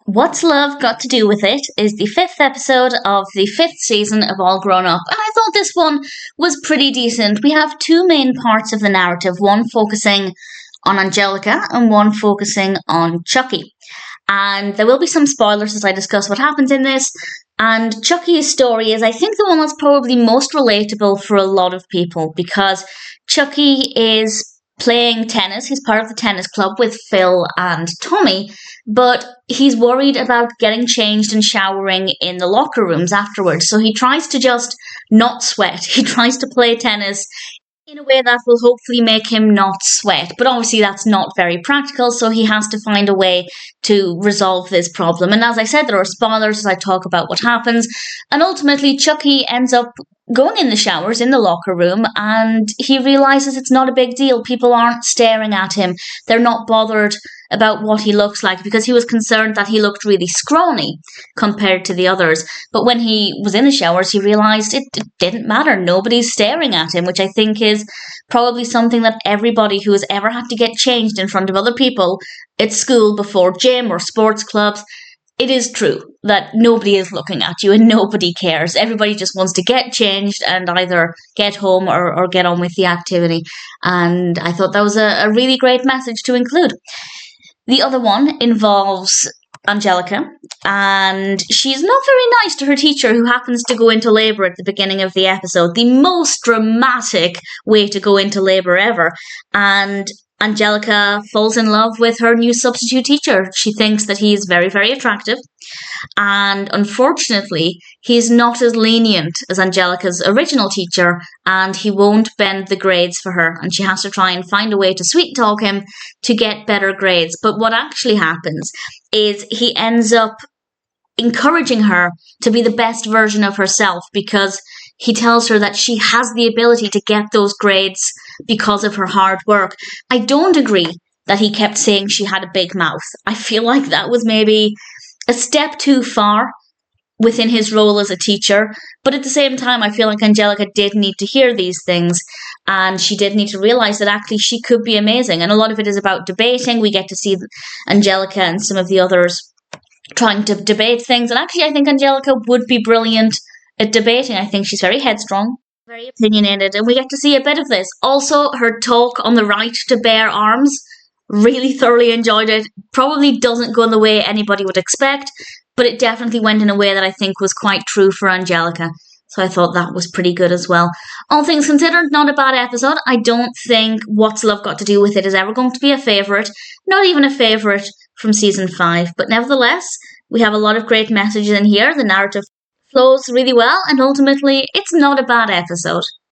What's Love Got to Do with It is the fifth episode of the fifth season of All Grown Up, and I thought this one was pretty decent. We have two main parts of the narrative, one focusing on Angelica and one focusing on Chuckie. And there will be some spoilers as I discuss what happens in this. And Chuckie's story is, I think, the one that's probably most relatable for a lot of people because Chuckie is playing tennis. He's part of the tennis club with Phil and Tommy, but he's worried about getting changed and showering in the locker rooms afterwards. So he tries to just not sweat. He tries to play tennis in a way that will hopefully make him not sweat. But obviously that's not very practical, so he has to find a way to resolve this problem. And as I said, there are spoilers as I talk about what happens. And ultimately, Chuckie ends up going in the showers in the locker room, and he realizes it's not a big deal. People aren't staring at him. They're not bothered about what he looks like because he was concerned that he looked really scrawny compared to the others. But when he was in the showers, he realized it didn't matter. Nobody's staring at him, which I think is probably something that everybody who has ever had to get changed in front of other people at school before gym or sports clubs, it is true that nobody is looking at you and nobody cares. Everybody just wants to get changed and either get home or get on with the activity. And I thought that was a really great message to include. The other one involves Angelica, and she's not very nice to her teacher who happens to go into labour at the beginning of the episode. The most dramatic way to go into labour ever. And Angelica falls in love with her new substitute teacher. She thinks that he's very, very attractive. And unfortunately, he's not as lenient as Angelica's original teacher, and he won't bend the grades for her. And she has to try and find a way to sweet talk him to get better grades. But what actually happens is he ends up encouraging her to be the best version of herself because he tells her that she has the ability to get those grades because of her hard work. I don't agree that he kept saying she had a big mouth. I feel like that was maybe a step too far within his role as a teacher. But at the same time, I feel like Angelica did need to hear these things, and she did need to realize that actually she could be amazing. And a lot of it is about debating. We get to see Angelica and some of the others trying to debate things. And actually, I think Angelica would be brilliant at debating. I think she's very headstrong, very opinionated, and we get to see a bit of this. Also, her talk on the right to bear arms, really thoroughly enjoyed it. Probably doesn't go in the way anybody would expect, but it definitely went in a way that I think was quite true for Angelica. So I thought that was pretty good as well. All things considered, not a bad episode. I don't think What's Love Got to Do with It is ever going to be a favourite. Not even a favourite from season 5. But nevertheless, we have a lot of great messages in here. The narrative flows really well, and ultimately, it's not a bad episode.